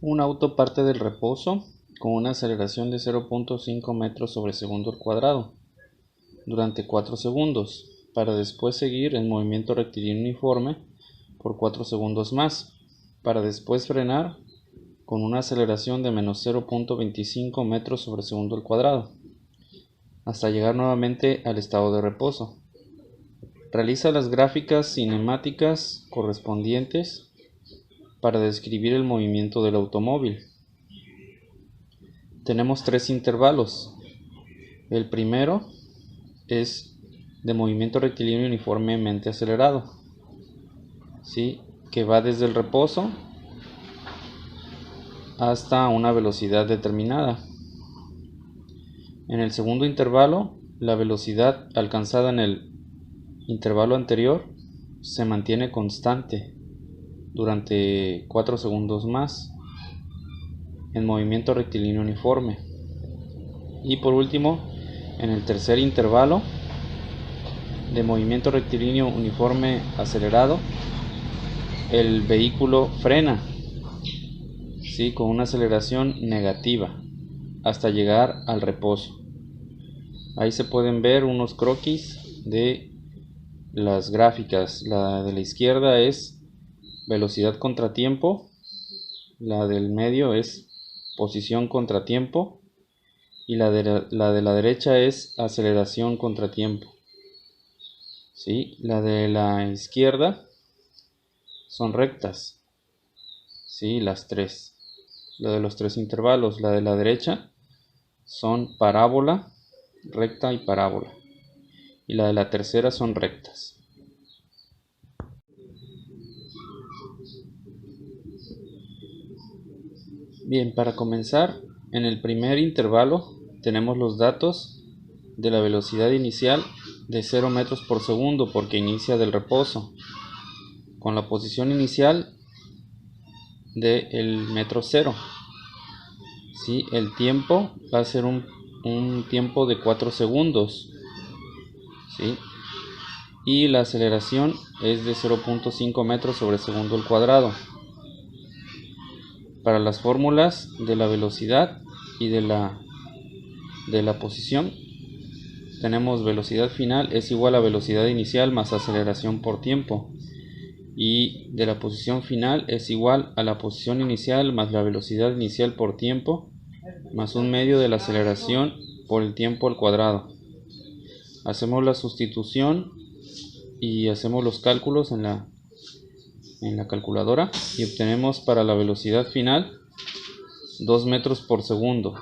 Un auto parte del reposo con una aceleración de 0.5 metros sobre segundo al cuadrado durante 4 segundos, para después seguir en movimiento rectilíneo uniforme por 4 segundos más, para después frenar con una aceleración de menos 0.25 metros sobre segundo al cuadrado, hasta llegar nuevamente al estado de reposo. Realiza las gráficas cinemáticas correspondientes para describir el movimiento del automóvil. Tenemos 3 intervalos. El primero es de movimiento rectilíneo uniformemente acelerado, ¿sí? Que va desde el reposo hasta una velocidad determinada. En el segundo intervalo, la velocidad alcanzada en el intervalo anterior se mantiene constante durante 4 segundos más en movimiento rectilíneo uniforme. Y por último, en el tercer intervalo de movimiento rectilíneo uniforme acelerado, el vehículo frena, ¿sí?, con una aceleración negativa hasta llegar al reposo. Ahí se pueden ver unos croquis de las gráficas. La de la izquierda es velocidad contra tiempo, la del medio es posición contra tiempo y la de la derecha es aceleración contra tiempo. ¿Sí? La de la izquierda son rectas, ¿sí? Las tres. La de los 3 intervalos. La de la derecha son parábola, recta y parábola. Y la de la tercera son rectas. Bien, para comenzar, en el primer intervalo tenemos los datos de la velocidad inicial de 0 metros por segundo porque inicia del reposo, con la posición inicial del metro 0. ¿Sí? El tiempo va a ser un tiempo de 4 segundos. ¿Sí? Y la aceleración es de 0.5 metros sobre segundo al cuadrado. Para las fórmulas de la velocidad y de la posición, tenemos velocidad final es igual a velocidad inicial más aceleración por tiempo, y de la posición final es igual a la posición inicial más la velocidad inicial por tiempo más un medio de la aceleración por el tiempo al cuadrado. Hacemos la sustitución y hacemos los cálculos en la calculadora y obtenemos para la velocidad final 2 metros por segundo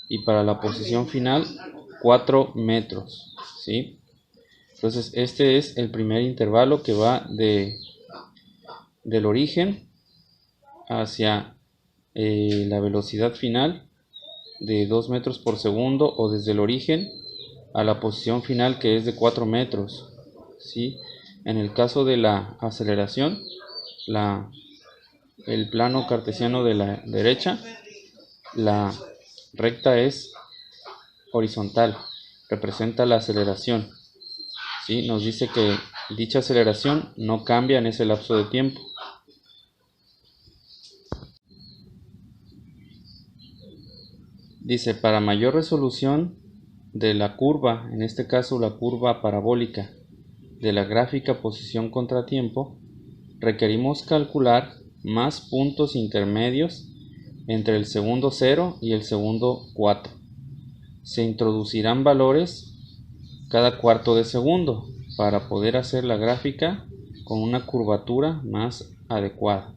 y para la posición final 4 metros, ¿sí? Entonces este es el primer intervalo que va del origen hacia la velocidad final de 2 metros por segundo, o desde el origen a la posición final, que es de 4 metros, ¿sí? En el caso de la aceleración, el plano cartesiano de la derecha, la recta es horizontal, representa la aceleración, ¿sí? Nos dice que dicha aceleración no cambia en ese lapso de tiempo. Dice, para mayor resolución de la curva, en este caso la curva parabólica de la gráfica posición contra tiempo, requerimos calcular más puntos intermedios entre el segundo 0 y el segundo 4. Se introducirán valores cada cuarto de segundo para poder hacer la gráfica con una curvatura más adecuada.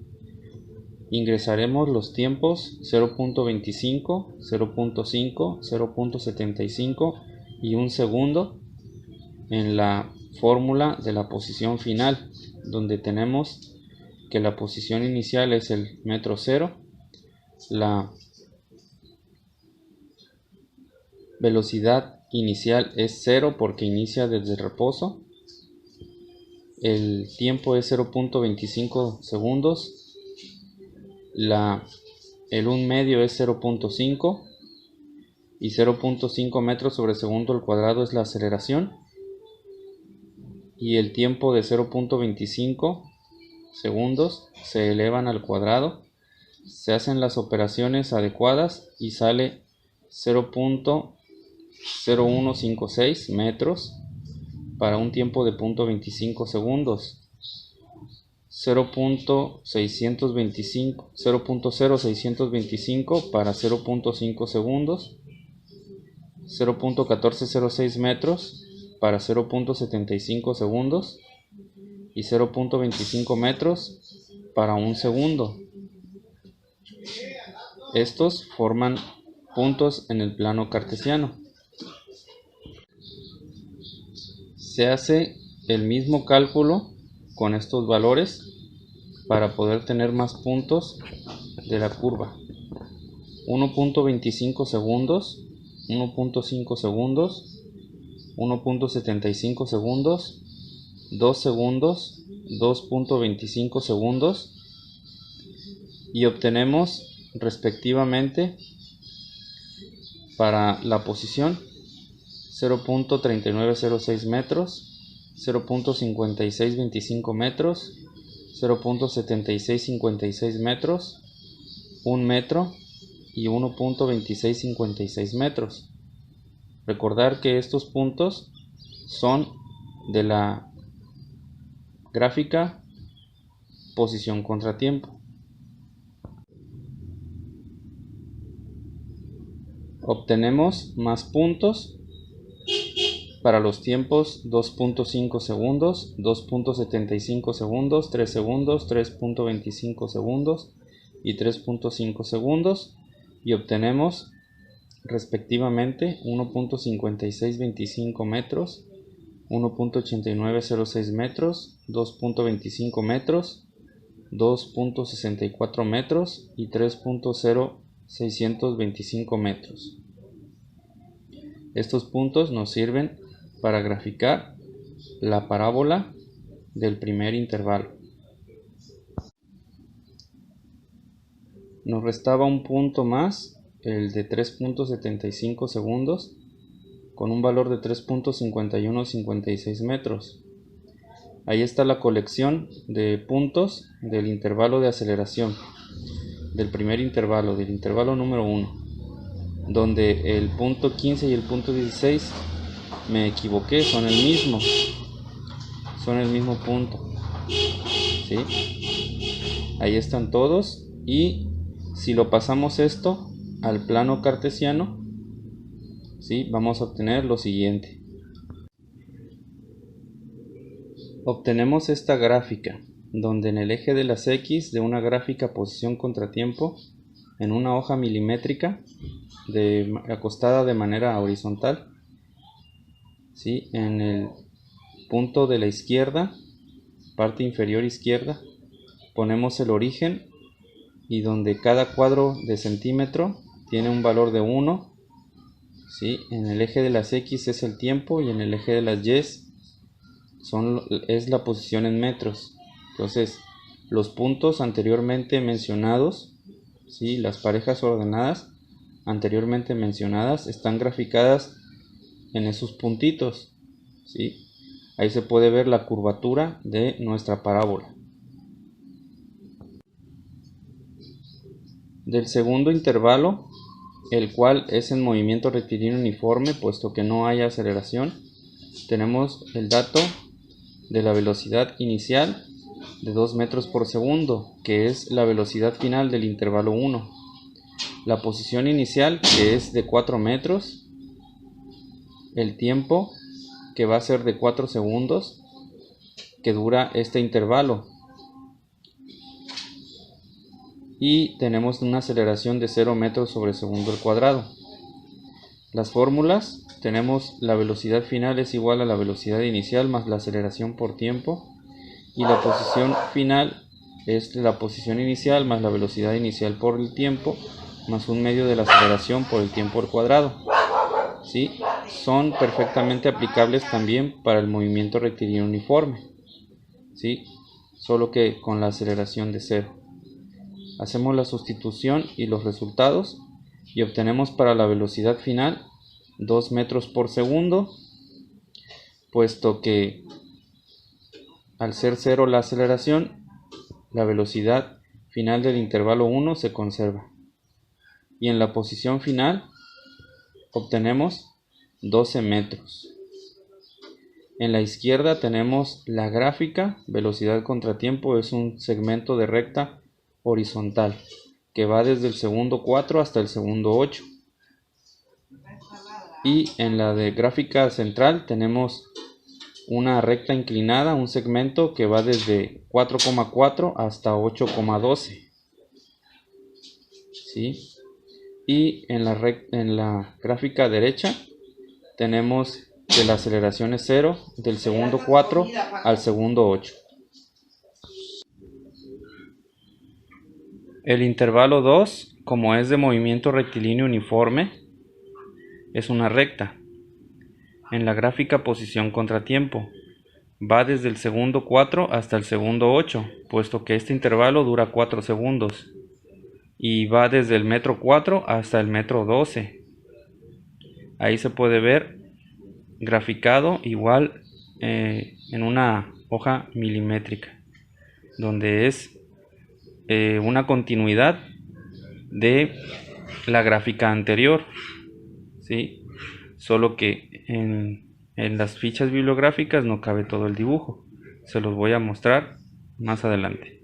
Ingresaremos los tiempos 0.25, 0.5, 0.75 y 1 segundo en la fórmula de la posición final, donde tenemos que la posición inicial es el metro 0, la velocidad inicial es 0 porque inicia desde el reposo, el tiempo es 0.25 segundos, el 1 medio es 0.5 y 0.5 metros sobre segundo al cuadrado es la aceleración, y el tiempo de 0.25 segundos se elevan al cuadrado Se hacen las operaciones adecuadas y sale 0.0156 metros para un tiempo de 0.25 segundos, 0.0625 para 0.5 segundos, 0.1406 metros para 0.75 segundos y 0.25 metros para un segundo. Estos forman puntos en el plano cartesiano. Se hace el mismo cálculo con estos valores para poder tener más puntos de la curva. 1.25 segundos, 1.5 segundos, 1.75 segundos, 2 segundos, 2.25 segundos, y obtenemos respectivamente para la posición 0.3906 metros, 0.5625 metros, 0.7656 metros, 1 metro y 1.2656 metros. Recordar que estos puntos son de la gráfica posición contratiempo. Obtenemos más puntos para los tiempos 2.5 segundos, 2.75 segundos, 3 segundos, 3.25 segundos y 3.5 segundos, y obtenemos respectivamente 1.5625 metros, 1.8906 metros, 2.25 metros, 2.64 metros y 3.0625 metros. Estos puntos nos sirven para graficar la parábola del primer intervalo. Nos restaba un punto más, el de 3.75 segundos, con un valor de 3.5156 metros. Ahí está la colección de puntos del intervalo de aceleración, del primer intervalo, del intervalo número 1, donde el punto 15 y el punto 16 me equivoqué, son el mismo punto, ¿sí? Ahí están todos, y si lo pasamos esto al plano cartesiano, ¿sí?, vamos a obtener lo siguiente. Obtenemos esta gráfica, donde en el eje de las X de una gráfica posición contratiempo, en una hoja milimétrica acostada de manera horizontal, ¿sí?, en el punto de la izquierda, parte inferior izquierda, ponemos el origen, y donde cada cuadro de centímetro tiene un valor de 1, ¿sí? En el eje de las X es el tiempo y en el eje de las Y es la posición en metros. Entonces, los puntos anteriormente mencionados, ¿sí?, las parejas ordenadas anteriormente mencionadas están graficadas en esos puntitos, ¿sí? Ahí se puede ver la curvatura de nuestra parábola. Del segundo intervalo, el cual es en movimiento rectilíneo uniforme, puesto que no hay aceleración, tenemos el dato de la velocidad inicial de 2 metros por segundo, que es la velocidad final del intervalo 1. La posición inicial, que es de 4 metros, el tiempo, que va a ser de 4 segundos, que dura este intervalo, y tenemos una aceleración de 0 metros sobre segundo al cuadrado. Las fórmulas: tenemos la velocidad final es igual a la velocidad inicial más la aceleración por tiempo, y la posición final es la posición inicial más la velocidad inicial por el tiempo más un medio de la aceleración por el tiempo al cuadrado, ¿sí? Son perfectamente aplicables también para el movimiento rectilíneo uniforme, ¿sí?, solo que con la aceleración de 0. Hacemos la sustitución y los resultados, y obtenemos para la velocidad final 2 metros por segundo, puesto que al ser 0 la aceleración, la velocidad final del intervalo 1 se conserva. Y en la posición final obtenemos 12 metros. En la izquierda tenemos la gráfica, velocidad contra tiempo, es un segmento de recta horizontal que va desde el segundo 4 hasta el segundo 8. Y en la de gráfica central tenemos una recta inclinada, un segmento que va desde 4,4 hasta 8,12. ¿Sí? Y en la gráfica derecha tenemos que la aceleración es 0 del segundo 4 al segundo 8. El intervalo 2, como es de movimiento rectilíneo uniforme, es una recta. En la gráfica posición contratiempo va desde el segundo 4 hasta el segundo 8, puesto que este intervalo dura 4 segundos. Y va desde el metro 4 hasta el metro 12. Ahí se puede ver graficado igual en una hoja milimétrica, donde es una continuidad de la gráfica anterior, ¿sí? Solo que en las fichas bibliográficas no cabe todo el dibujo. Se los voy a mostrar más adelante.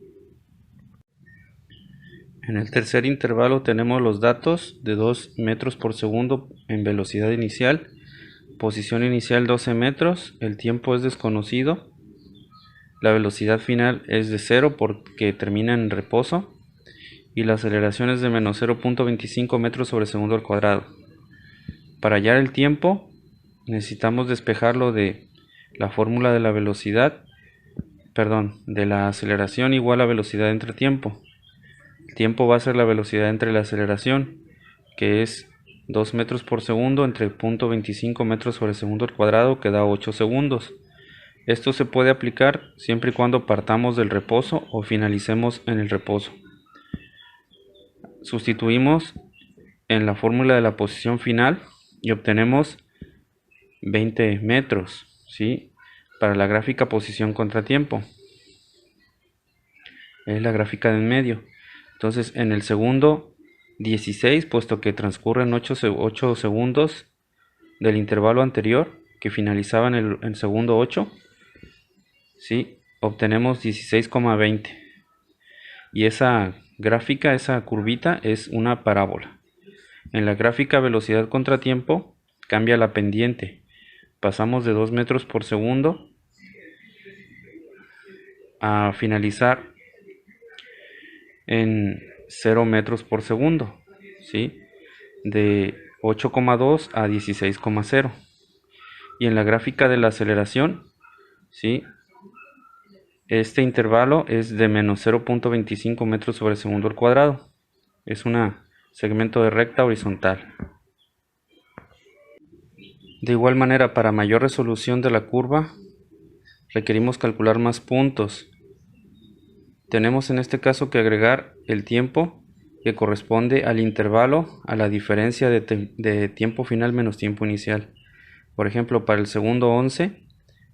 En el tercer intervalo tenemos los datos de 2 metros por segundo en velocidad inicial, posición inicial 12 metros, el tiempo es desconocido, la velocidad final es de 0 porque termina en reposo y la aceleración es de menos 0.25 metros sobre segundo al cuadrado. Para hallar el tiempo necesitamos despejarlo de la fórmula de la velocidad, de la aceleración igual a velocidad entre tiempo. El tiempo va a ser la velocidad entre la aceleración, que es 2 metros por segundo entre 0.25 metros sobre segundo al cuadrado, que da 8 segundos. Esto se puede aplicar siempre y cuando partamos del reposo o finalicemos en el reposo. Sustituimos en la fórmula de la posición final y obtenemos 20 metros, ¿sí? Para la gráfica posición contratiempo. Es la gráfica de en medio. Entonces en el segundo 16, puesto que transcurren 8 segundos del intervalo anterior que finalizaba en el segundo 8, ¿sí? Obtenemos 16,20. Y esa gráfica, esa curvita es una parábola. En la gráfica velocidad contratiempo cambia la pendiente. Pasamos de 2 metros por segundo a finalizar en 0 metros por segundo, ¿sí? De 8,2 a 16,0. Y en la gráfica de la aceleración, ¿sí? Este intervalo es de menos 0.25 metros sobre segundo al cuadrado. Es un segmento de recta horizontal. De igual manera, para mayor resolución de la curva, requerimos calcular más puntos. Tenemos en este caso que agregar el tiempo que corresponde al intervalo a la diferencia de tiempo final menos tiempo inicial. Por ejemplo, para el segundo 11,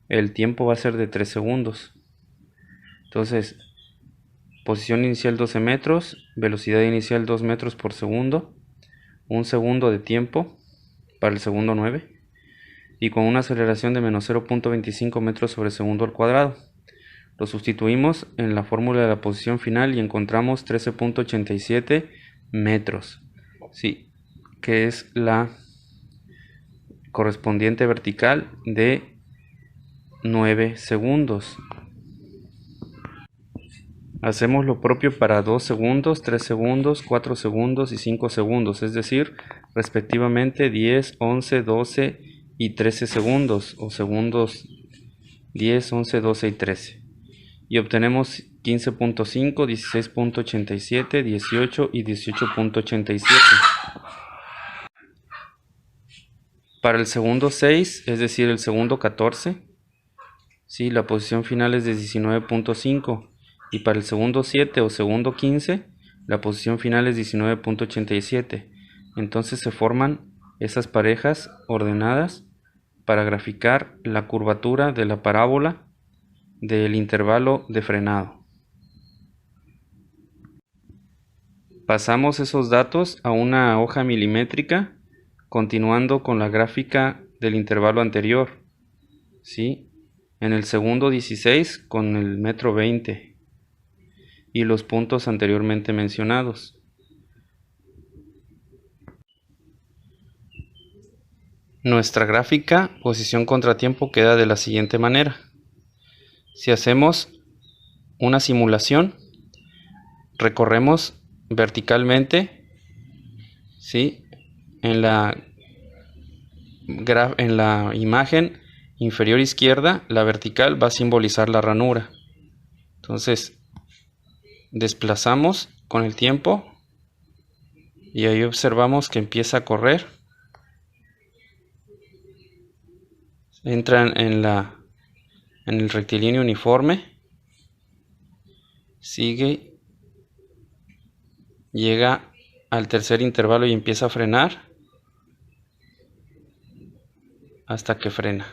el tiempo va a ser de 3 segundos. Entonces, posición inicial 12 metros, velocidad inicial 2 metros por segundo, 1 segundo de tiempo para el segundo 9, y con una aceleración de menos 0.25 metros sobre segundo al cuadrado. Lo sustituimos en la fórmula de la posición final y encontramos 13.87 metros, sí, que es la correspondiente vertical de 9 segundos. Hacemos lo propio para 2 segundos, 3 segundos, 4 segundos y 5 segundos, es decir, respectivamente 10, 11, 12 y 13 segundos, o segundos 10, 11, 12 y 13. Y obtenemos 15.5, 16.87, 18 y 18.87. Para el segundo 6, es decir, el segundo 14, ¿sí? La posición final es de 19.5. Y para el segundo 7 o segundo 15, la posición final es 19.87. Entonces se forman esas parejas ordenadas para graficar la curvatura de la parábola del intervalo de frenado. Pasamos esos datos a una hoja milimétrica, continuando con la gráfica del intervalo anterior, ¿sí? En el segundo 16 con el metro 20 y los puntos anteriormente mencionados. Nuestra gráfica posición contratiempo queda de la siguiente manera. Si hacemos una simulación, recorremos verticalmente, ¿sí? En la imagen inferior izquierda, la vertical va a simbolizar la ranura. Entonces, desplazamos con el tiempo y ahí observamos que empieza a correr. Entra en el rectilíneo uniforme, sigue, llega al tercer intervalo y empieza a frenar hasta que frena.